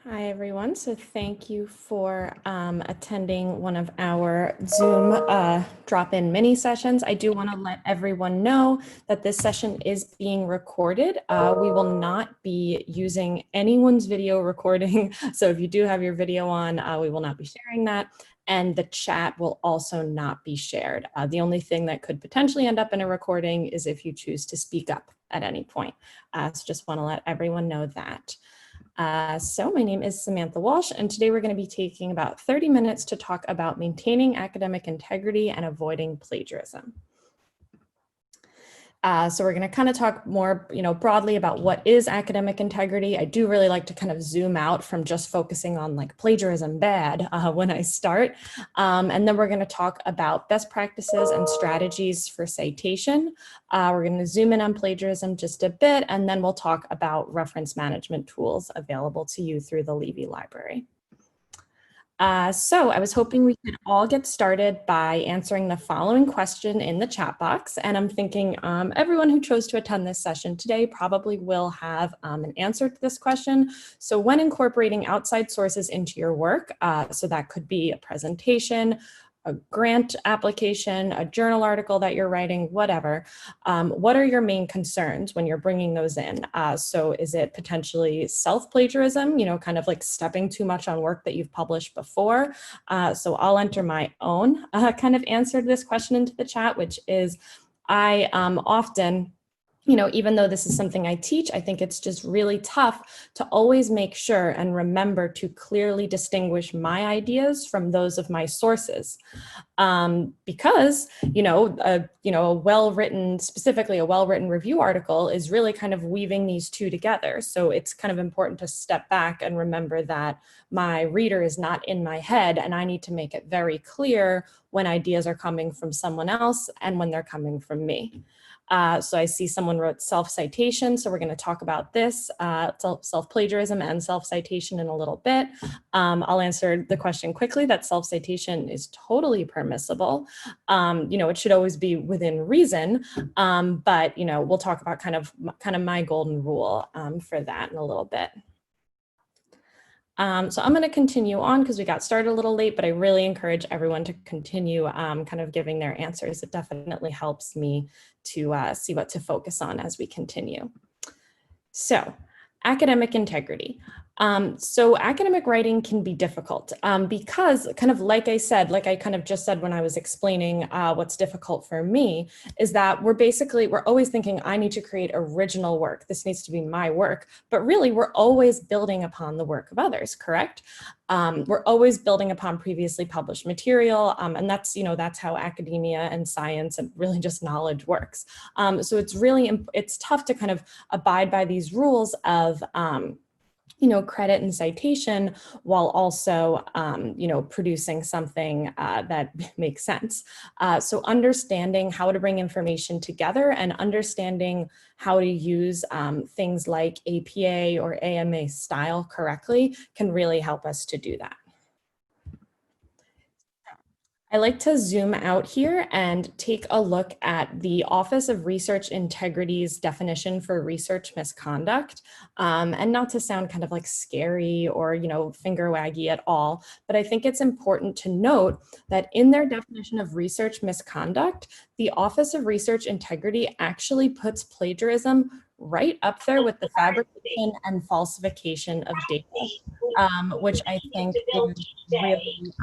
Hi, everyone. So thank you for attending one of our Zoom drop-in mini sessions. I do want to let everyone know that this session is being recorded. We will not be using anyone's video recording. So if you do have your video on, we will not be sharing that. And the chat will also not be shared. The only thing that could potentially end up in a recording is if you choose to speak up at any point. So just want to let everyone know that. So my name is Samantha Walsh, and today we're going to be taking about 30 minutes to talk about maintaining academic integrity and avoiding plagiarism. So we're going to kind of talk more, broadly about what is academic integrity. I do really like to kind of zoom out from just focusing on like plagiarism bad when I start. And then we're going to talk about best practices and strategies for citation. We're going to zoom in on plagiarism just a bit, and then we'll talk about reference management tools available to you through the Levy Library. So I was hoping we could all get started by answering the following question in the chat box. And I'm thinking everyone who chose to attend this session today probably will have an answer to this question. So when incorporating outside sources into your work, so that could be a presentation, a grant application, a journal article that you're writing, whatever. What are your main concerns when you're bringing those in? So is it potentially self-plagiarism, kind of like stepping too much on work that you've published before? So I'll enter my own kind of answer to this question into the chat, which is I often, even though this is something I teach, I think it's just really tough to always make sure and remember to clearly distinguish my ideas from those of my sources. Because, a well-written, specifically a well-written review article is really kind of weaving these two together. So it's kind of important to step back and remember that my reader is not in my head, and I need to make it very clear when ideas are coming from someone else and when they're coming from me. So I see someone wrote self-citation, so we're going to talk about this, self-plagiarism and self-citation in a little bit. I'll answer the question quickly that self-citation is totally permissible. It should always be within reason, but we'll talk about kind of my golden rule for that in a little bit. So I'm going to continue on because we got started a little late, but I really encourage everyone to continue kind of giving their answers. It definitely helps me to see what to focus on as we continue. So academic integrity. So academic writing can be difficult because kind of like I said, like I kind of just said when I was explaining what's difficult for me is that we're always thinking I need to create original work. This needs to be my work, but really we're always building upon the work of others, correct? We're always building upon previously published material, and that's how academia and science and really just knowledge works. So it's tough to kind of abide by these rules of credit and citation while also, producing something that makes sense. So understanding how to bring information together and understanding how to use things like APA or AMA style correctly can really help us to do that. I like to zoom out here and take a look at the Office of Research Integrity's definition for research misconduct. And not to sound kind of like scary or, finger waggy at all, but I think it's important to note that in their definition of research misconduct, the Office of Research Integrity actually puts plagiarism right up there with the fabrication and falsification of data, which I think is really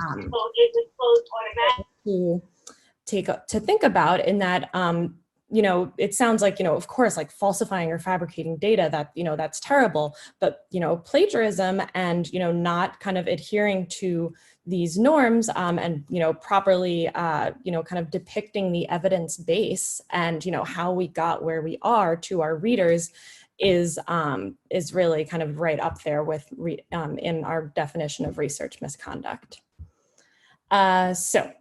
to think about in that, it sounds like, of course, like falsifying or fabricating data that, that's terrible, but, plagiarism and, not kind of adhering to these norms and, properly, kind of depicting the evidence base and, how we got where we are to our readers is really kind of right up there with in our definition of research misconduct. So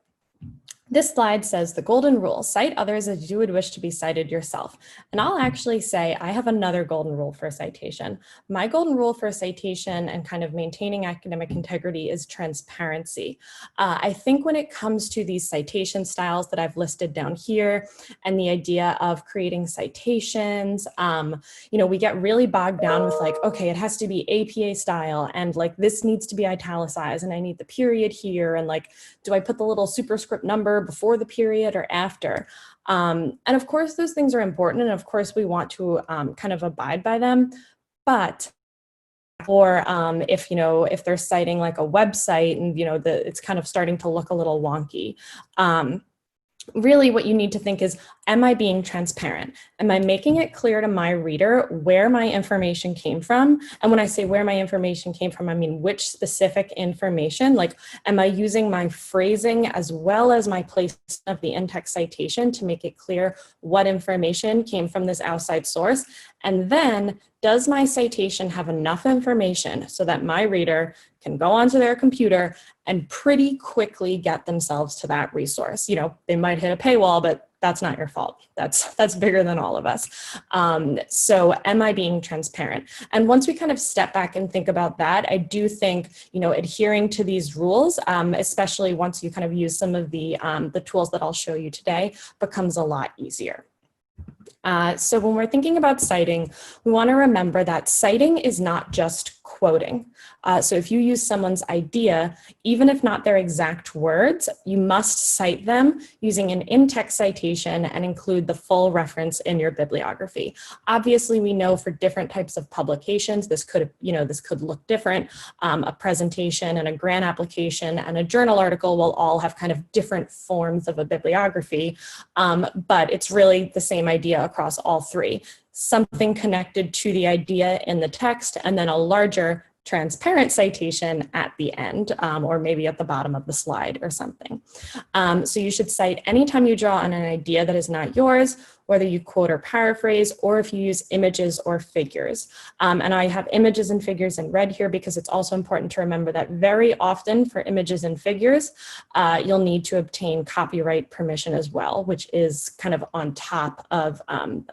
This slide says the golden rule: cite others as you would wish to be cited yourself. And I'll actually say I have another golden rule for citation. My golden rule for citation and kind of maintaining academic integrity is transparency. I think when it comes to these citation styles that I've listed down here and the idea of creating citations, we get really bogged down with like, okay, it has to be APA style and like this needs to be italicized and I need the period here and like, do I put the little superscript number before the period or after? And of course, those things are important. And of course, we want to kind of abide by them. But or if they're citing like a website and, it's kind of starting to look a little wonky. Really what you need to think is, am I being transparent? Am I making it clear to my reader where my information came from? And when I say where my information came from, I mean which specific information, like am I using my phrasing as well as my placement of the in-text citation to make it clear what information came from this outside source? And then does my citation have enough information so that my reader can go onto their computer and pretty quickly get themselves to that resource? They might hit a paywall, but that's not your fault. That's bigger than all of us. So am I being transparent? And once we kind of step back and think about that, I do think, adhering to these rules, especially once you kind of use some of the tools that I'll show you today, becomes a lot easier. So when we're thinking about citing, we want to remember that citing is not just quoting. So if you use someone's idea, even if not their exact words, you must cite them using an in-text citation and include the full reference in your bibliography. Obviously, we know for different types of publications, this could look different. A presentation and a grant application and a journal article will all have kind of different forms of a bibliography, but it's really the same idea across all three. Something connected to the idea in the text, and then a larger transparent citation at the end, or maybe at the bottom of the slide or something. So you should cite anytime you draw on an idea that is not yours, whether you quote or paraphrase, or if you use images or figures. And I have images and figures in red here because it's also important to remember that very often for images and figures, you'll need to obtain copyright permission as well, which is kind of on top of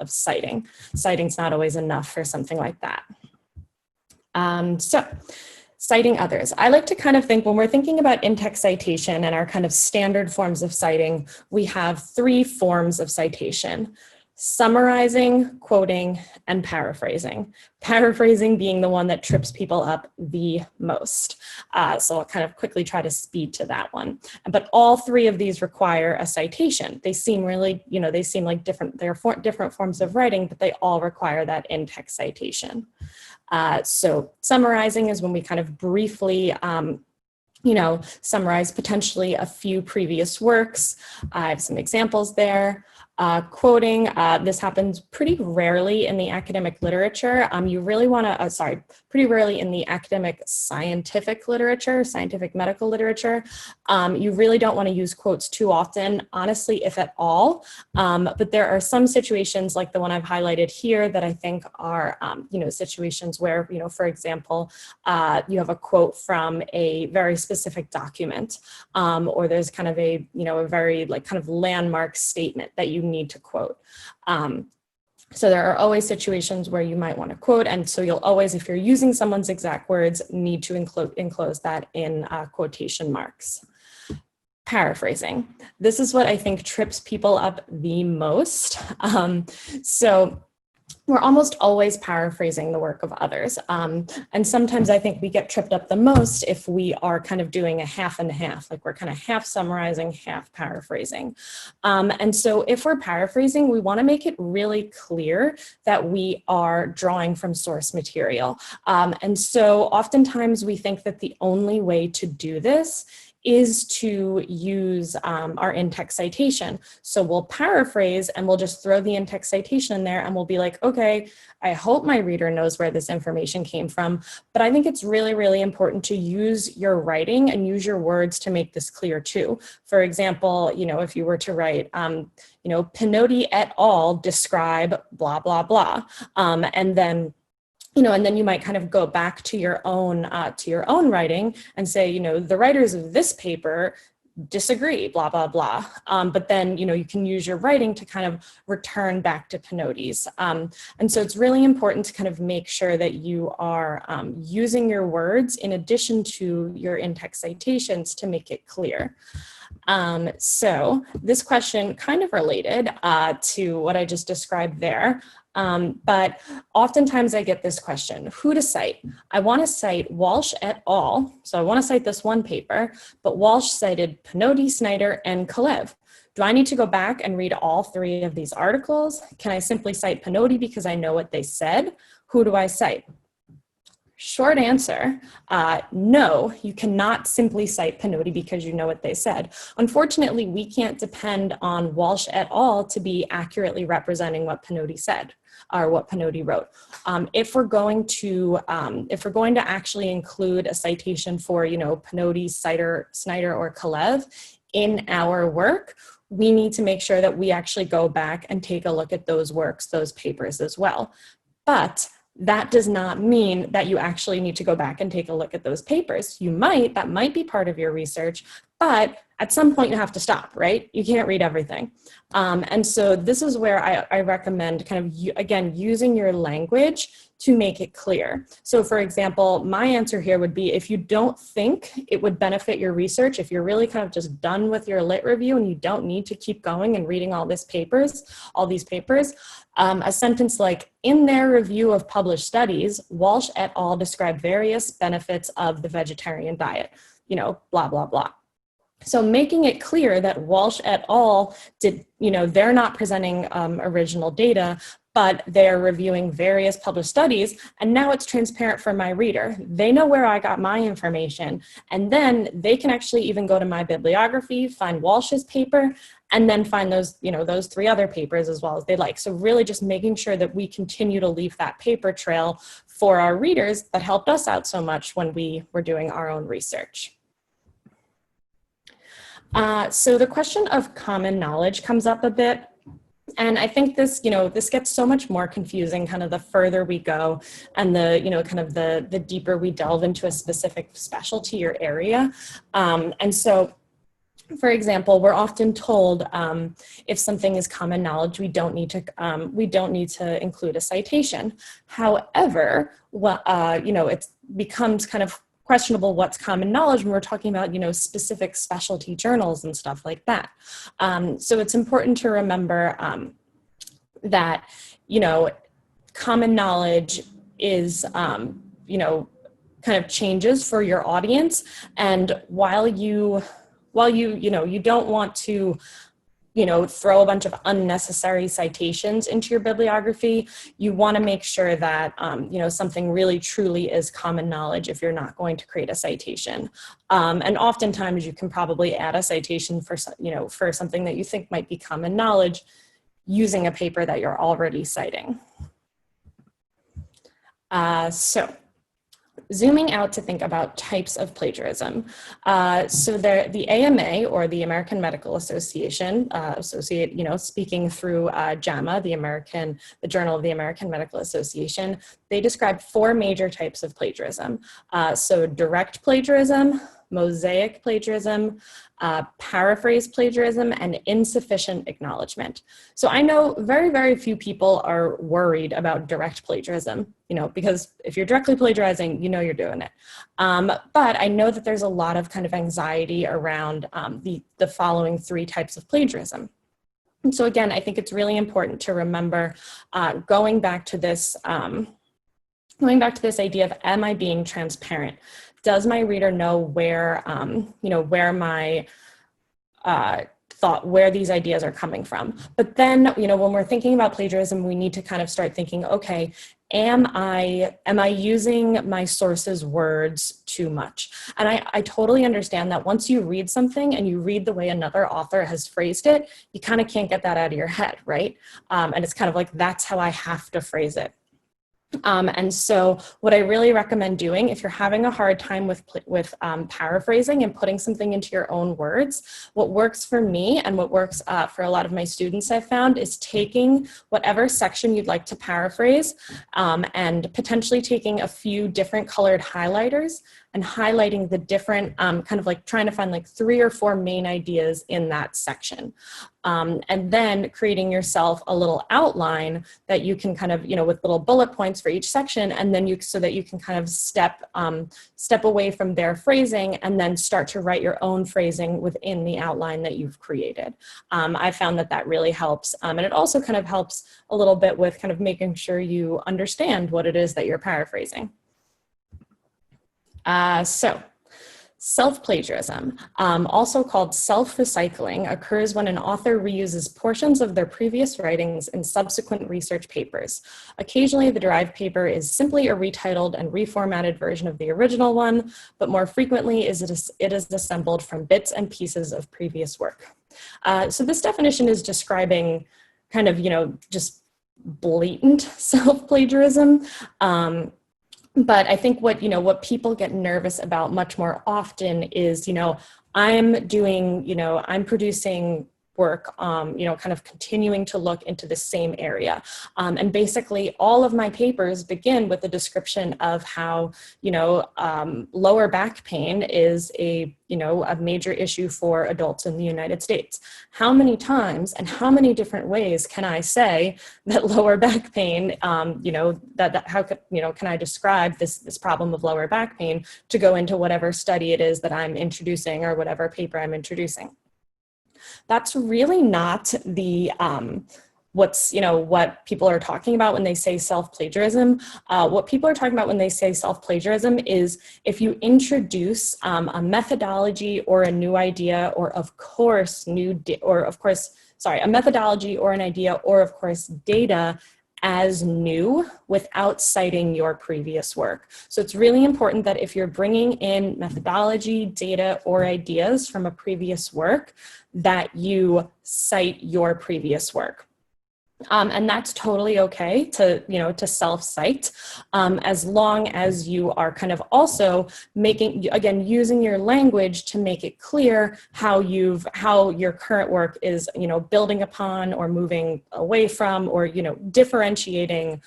citing. Citing's not always enough for something like that. So citing others. I like to kind of think when we're thinking about in-text citation and our kind of standard forms of citing, we have three forms of citation: summarizing, quoting, and paraphrasing. Paraphrasing being the one that trips people up the most. So I'll kind of quickly try to speed to that one. But all three of these require a citation. They seem really, they seem like different forms of writing, but they all require that in-text citation. So summarizing is when we kind of briefly, summarize potentially a few previous works. I have some examples there. Quoting, this happens pretty rarely in the academic literature. You really want to, pretty rarely in the academic scientific literature, scientific medical literature. You really don't want to use quotes too often, honestly, if at all. But there are some situations like the one I've highlighted here that I think are, situations where, for example, you have a quote from a very specific document, or there's kind of a very kind of landmark statement that you need to quote. So there are always situations where you might want to quote, and so you'll always, if you're using someone's exact words, need to enclose that in quotation marks. Paraphrasing. This is what I think trips people up the most. So we're almost always paraphrasing the work of others. And sometimes I think we get tripped up the most if we are kind of doing a half and half, like we're kind of half summarizing, half paraphrasing. And so if we're paraphrasing, we want to make it really clear that we are drawing from source material. And so oftentimes we think that the only way to do this is to use our in-text citation. So we'll paraphrase and we'll just throw the in-text citation in there and we'll be like, okay, I hope my reader knows where this information came from. But I think it's really, really important to use your writing and use your words to make this clear too. For example, if you were to write, Pinotti et al. Describe blah, blah, blah. And then you might kind of go back to your own writing and say, the writers of this paper disagree, blah, blah, blah. But then, you can use your writing to kind of return back to Pinotes. And so it's really important to kind of make sure that you are using your words in addition to your in-text citations to make it clear. So this question kind of related to what I just described there. But oftentimes I get this question, who to cite? I want to cite Walsh et al. So I want to cite this one paper, but Walsh cited Pinotti, Snyder, and Kalev. Do I need to go back and read all 3 of these articles? Can I simply cite Pinotti because I know what they said? Who do I cite? Short answer, no, you cannot simply cite Pinotti because you know what they said. Unfortunately, we can't depend on Walsh et al. To be accurately representing what Pinotti said or what Pinotti wrote. If we're going to actually include a citation for, Pinotti, Snyder, or Kalev in our work, we need to make sure that we actually go back and take a look at those works, those papers as well. But that does not mean that you actually need to go back and take a look at those papers. That might be part of your research, but at some point you have to stop, right? You can't read everything. And so this is where I recommend kind of, again, using your language to make it clear. So for example, my answer here would be, if you don't think it would benefit your research, if you're really kind of just done with your lit review and you don't need to keep going and reading all these papers, a sentence like, in their review of published studies, Walsh et al. Described various benefits of the vegetarian diet, blah, blah, blah. So making it clear that Walsh et al. They're not presenting original data, but they're reviewing various published studies, and now it's transparent for my reader. They know where I got my information, and then they can actually even go to my bibliography, find Walsh's paper, and then find those 3 other papers as well as they like. So really just making sure that we continue to leave that paper trail for our readers that helped us out so much when we were doing our own research. So the question of common knowledge comes up a bit. And I think this gets so much more confusing kind of the further we go and the deeper we delve into a specific specialty or area. And so, for example, we're often told if something is common knowledge, we don't need to include a citation. However, it becomes kind of questionable what's common knowledge when we're talking about, specific specialty journals and stuff like that. So it's important to remember that, common knowledge is, kind of changes for your audience. And while you don't want to, throw a bunch of unnecessary citations into your bibliography, you want to make sure that, something really truly is common knowledge if you're not going to create a citation. And oftentimes you can probably add a citation for something that you think might be common knowledge using a paper that you're already citing. So zooming out to think about types of plagiarism. So the AMA, or the American Medical Association, speaking through JAMA, the Journal of the American Medical Association, they describe 4 major types of plagiarism. So direct plagiarism, mosaic plagiarism, paraphrase plagiarism, and insufficient acknowledgement. So I know very, very few people are worried about direct plagiarism, because if you're directly plagiarizing, you're doing it. But I know that there's a lot of kind of anxiety around the following 3 types of plagiarism. And so again, I think it's really important to remember going back to this idea of, am I being transparent? Does my reader know where where these ideas are coming from? But then, when we're thinking about plagiarism, we need to kind of start thinking, okay, am I using my source's words too much? And I totally understand that once you read something and you read the way another author has phrased it, you kind of can't get that out of your head, right? And it's kind of like, that's how I have to phrase it. And so what I really recommend doing, if you're having a hard time with paraphrasing and putting something into your own words, what works for me and what works for a lot of my students I've found is taking whatever section you'd like to paraphrase and potentially taking a few different colored highlighters and highlighting the different, kind of like trying to find like 3 or 4 main ideas in that section. And then creating yourself a little outline that you can kind of, with little bullet points for each section, and then so that you can kind of step away from their phrasing and then start to write your own phrasing within the outline that you've created. I found that really helps. And it also kind of helps a little bit with kind of making sure you understand what it is that you're paraphrasing. So self-plagiarism, also called self-recycling, occurs when an author reuses portions of their previous writings in subsequent research papers. Occasionally, the derived paper is simply a retitled and reformatted version of the original one, but more frequently it is assembled from bits and pieces of previous work. So this definition is describing kind of, just blatant self-plagiarism. But I think what people get nervous about much more often is, I'm producing work, kind of continuing to look into the same area. And basically all of my papers begin with a description of how, lower back pain is a major issue for adults in the United States. How many times and how many different ways can I say that lower back pain, can I describe this problem of lower back pain to go into whatever study it is that I'm introducing or whatever paper I'm introducing? That's really not the what people are talking about when they say self-plagiarism. What people are talking about when they say self-plagiarism is if you introduce a methodology or a new idea, or a methodology or an idea, or of course data as new without citing your previous work. So it's really important that if you're bringing in methodology, data, or ideas from a previous work, that you cite your previous work. And that's totally okay to self-cite, as long as you are kind of also using your language to make it clear how your current work is, building upon or moving away from, or, differentiating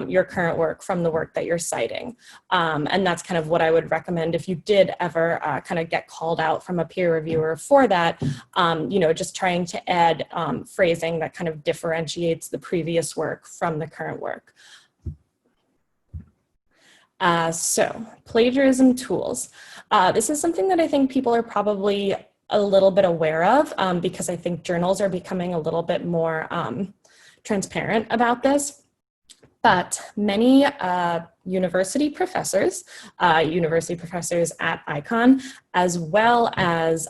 your current work from the work that you're citing. And that's kind of what I would recommend if you did ever kind of get called out from a peer reviewer for that, just trying to add phrasing that kind of differentiates the previous work from the current work. So plagiarism tools. This is something that I think people are probably a little bit aware of, because I think journals are becoming a little bit more transparent about this. But many university professors at Icon, as well as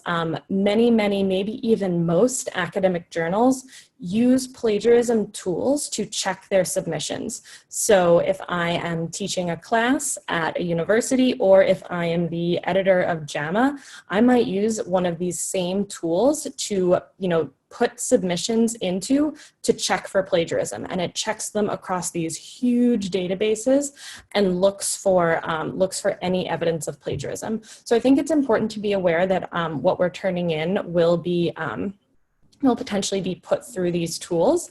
many, maybe even most academic journals, use plagiarism tools to check their submissions. So if I am teaching a class at a university, or if I am the editor of JAMA, I might use one of these same tools to, put submissions into to check for plagiarism. And it checks them across these huge databases and looks for any evidence of plagiarism. So I think it's important to be aware that what we're turning in will potentially be put through these tools.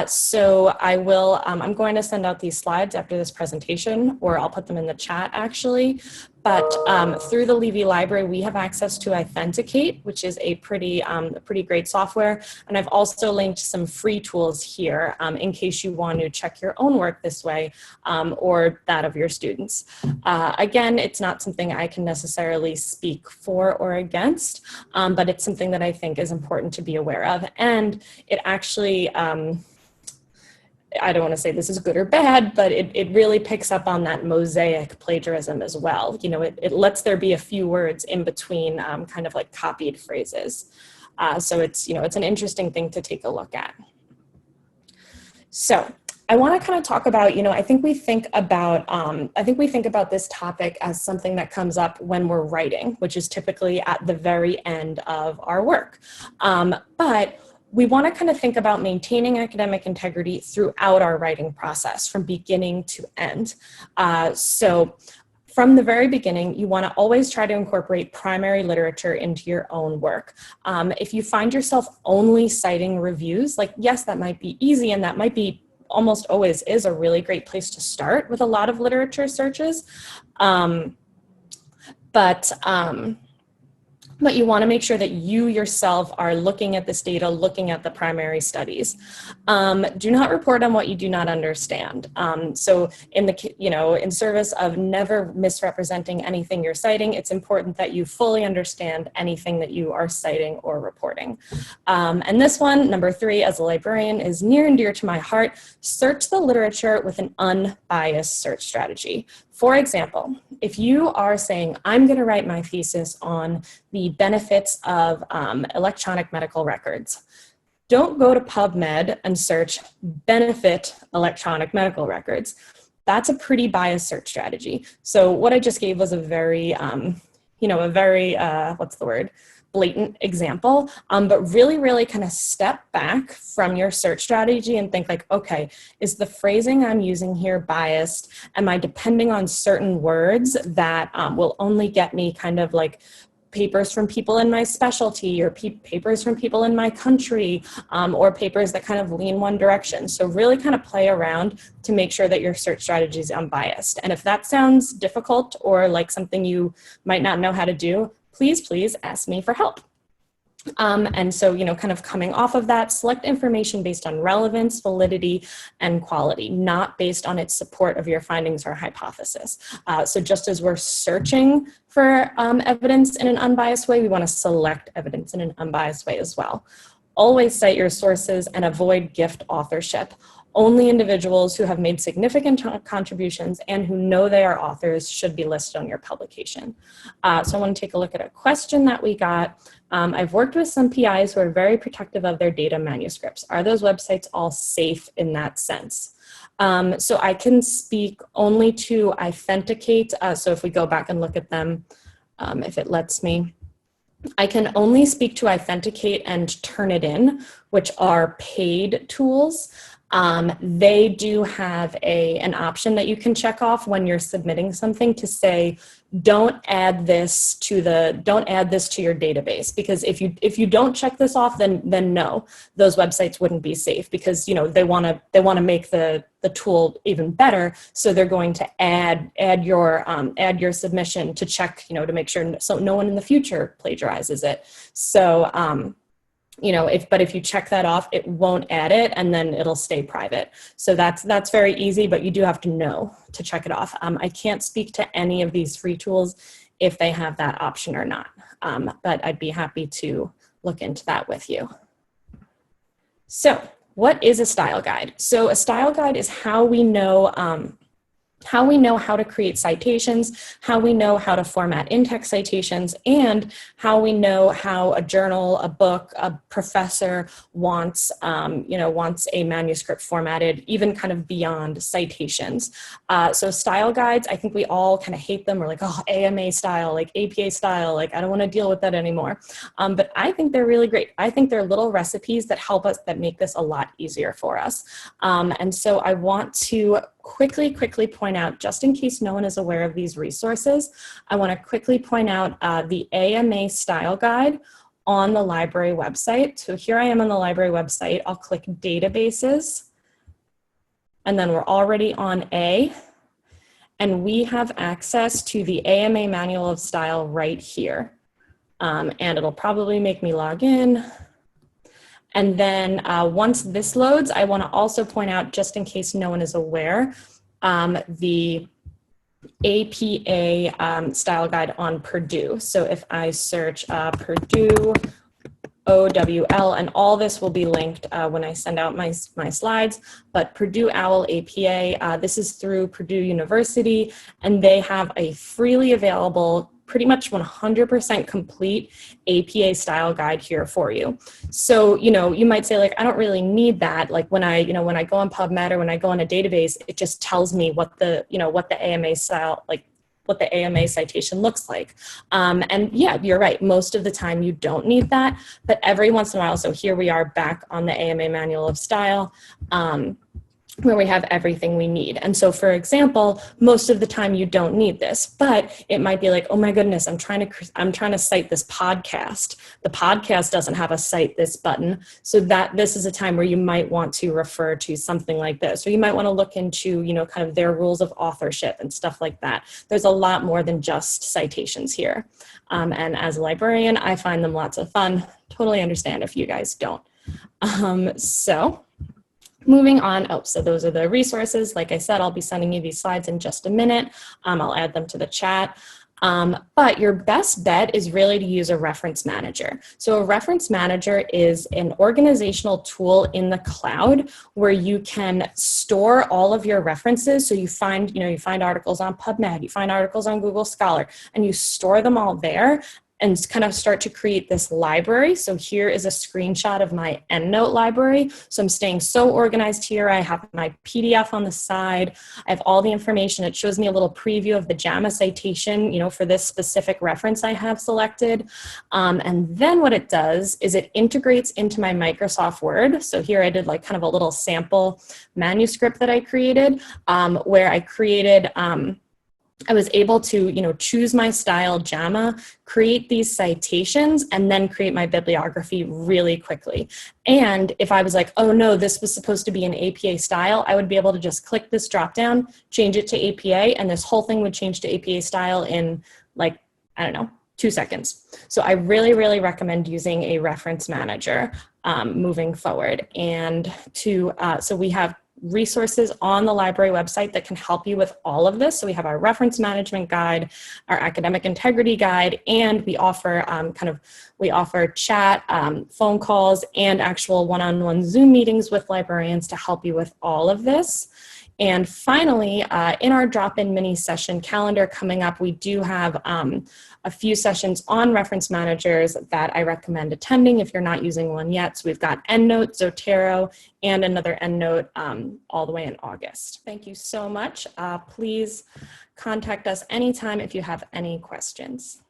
So I'm going to send out these slides after this presentation, or I'll put them in the chat actually. But through the Levy Library, we have access to Authenticate, which is a pretty great software. And I've also linked some free tools here in case you want to check your own work this way, or that of your students. Again, it's not something I can necessarily speak for or against, but it's something that I think is important to be aware of. And it actually, I don't want to say this is good or bad, but it really picks up on that mosaic plagiarism as well. It lets there be a few words in between kind of like copied phrases. So it's an interesting thing to take a look at. So I want to kind of talk about, I think we think about this topic as something that comes up when we're writing, which is typically at the very end of our work. But we want to kind of think about maintaining academic integrity throughout our writing process from beginning to end. So from the very beginning, you want to always try to incorporate primary literature into your own work. If you find yourself only citing reviews, yes, that might be easy, and that might be almost always is a really great place to start with a lot of literature searches. But you want to make sure that you yourself are looking at this data, looking at the primary studies. Do not report on what you do not understand. So in service of never misrepresenting anything you're citing, it's important that you fully understand anything that you are citing or reporting. And this one, number 3, as a librarian, is near and dear to my heart. Search the literature with an unbiased search strategy. For example, if you are saying, I'm going to write my thesis on the benefits of electronic medical records, don't go to PubMed and search benefit electronic medical records. That's a pretty biased search strategy. So what I just gave was a very, blatant example, but really kind of step back from your search strategy and think like, okay, is the phrasing I'm using here biased? Am I depending on certain words that will only get me kind of like papers from people in my specialty, or papers from people in my country, or papers that kind of lean one direction? So really kind of play around to make sure that your search strategy is unbiased. And if that sounds difficult or like something you might not know how to do, please ask me for help. And so, kind of coming off of that, select information based on relevance, validity, and quality, not based on its support of your findings or hypothesis. So just as we're searching for evidence in an unbiased way, we want to select evidence in an unbiased way as well. Always cite your sources and avoid gift authorship. Only individuals who have made significant contributions and who know they are authors should be listed on your publication. So I want to take a look at a question that we got. I've worked with some PIs who are very protective of their data manuscripts. Are those websites all safe in that sense? So I can speak only to authenticate. So if we go back and look at them, if it lets me, I can only speak to authenticate and turn it in, which are paid tools. They do have an option that you can check off when you're submitting something to say, don't add this to your database, because if you don't check this off, then no, those websites wouldn't be safe, because they want to make the tool even better, so they're going to add your submission to check, to make sure so no one in the future plagiarizes it. So if you check that off, it won't add it, and then it'll stay private. So that's very easy, but you do have to know to check it off. I can't speak to any of these free tools if they have that option or not, but I'd be happy to look into that with you. So what is a style guide? So a style guide is how we know how to create citations, how we know how to format in-text citations, and how we know how a journal, a book, a professor wants a manuscript formatted, even kind of beyond citations. So style guides, I think we all kind of hate them. We're like, oh, AMA style, like APA style, like I don't want to deal with that anymore. But I think they're really great. I think they're little recipes that help us, that make this a lot easier for us. And so I want to quickly point out, just in case no one is aware of these resources, I want to quickly point out the AMA style guide on the library website. So here I am on the library website. I'll click databases, and then we're already on A, and we have access to the AMA manual of style right here. And it'll probably make me log in. And then once this loads, I want to also point out, just in case no one is aware, the APA style guide on Purdue. So if I search Purdue OWL, and all this will be linked when I send out my slides, but Purdue OWL APA, this is through Purdue University, and they have a freely available, pretty much 100% complete APA style guide here for you. So, you might say, like, I don't really need that. Like when I go on PubMed or when I go on a database, it just tells me what the AMA style, like what the AMA citation looks like. And yeah, you're right. Most of the time you don't need that, but every once in a while, so here we are back on the AMA manual of style. where we have everything we need. And so, for example, most of the time you don't need this, but it might be like, oh my goodness, I'm trying to cite this podcast. The podcast doesn't have a cite this button. So that this is a time where you might want to refer to something like this, or you might want to look into, you know, kind of their rules of authorship and stuff like that. There's a lot more than just citations here. And as a librarian, I find them lots of fun. Totally understand if you guys don't. Moving on, so those are the resources. Like I said, I'll be sending you these slides in just a minute. I'll add them to the chat. But your best bet is really to use a reference manager. So a reference manager is an organizational tool in the cloud where you can store all of your references. So you find articles on PubMed, you find articles on Google Scholar, and you store them all there and kind of start to create this library. So here is a screenshot of my EndNote library. So I'm staying so organized here. I have my PDF on the side. I have all the information. It shows me a little preview of the JAMA citation, you know, for this specific reference I have selected. And then what it does is it integrates into my Microsoft Word. So here I did like kind of a little sample manuscript that I created, where I created, I was able to, you know, choose my style JAMA, create these citations, and then create my bibliography really quickly. And if I was like, oh no, this was supposed to be an APA style, I would be able to just click this dropdown, change it to APA, and this whole thing would change to APA style in like, I don't know, 2 seconds. So I really, really recommend using a reference manager moving forward. And so we have resources on the library website that can help you with all of this. So we have our reference management guide, our academic integrity guide, and we offer chat, phone calls, and actual one-on-one Zoom meetings with librarians to help you with all of this. And finally, in our drop-in mini session calendar coming up, we do have a few sessions on reference managers that I recommend attending if you're not using one yet. So we've got EndNote, Zotero, and another EndNote all the way in August. Thank you so much. Please contact us anytime if you have any questions.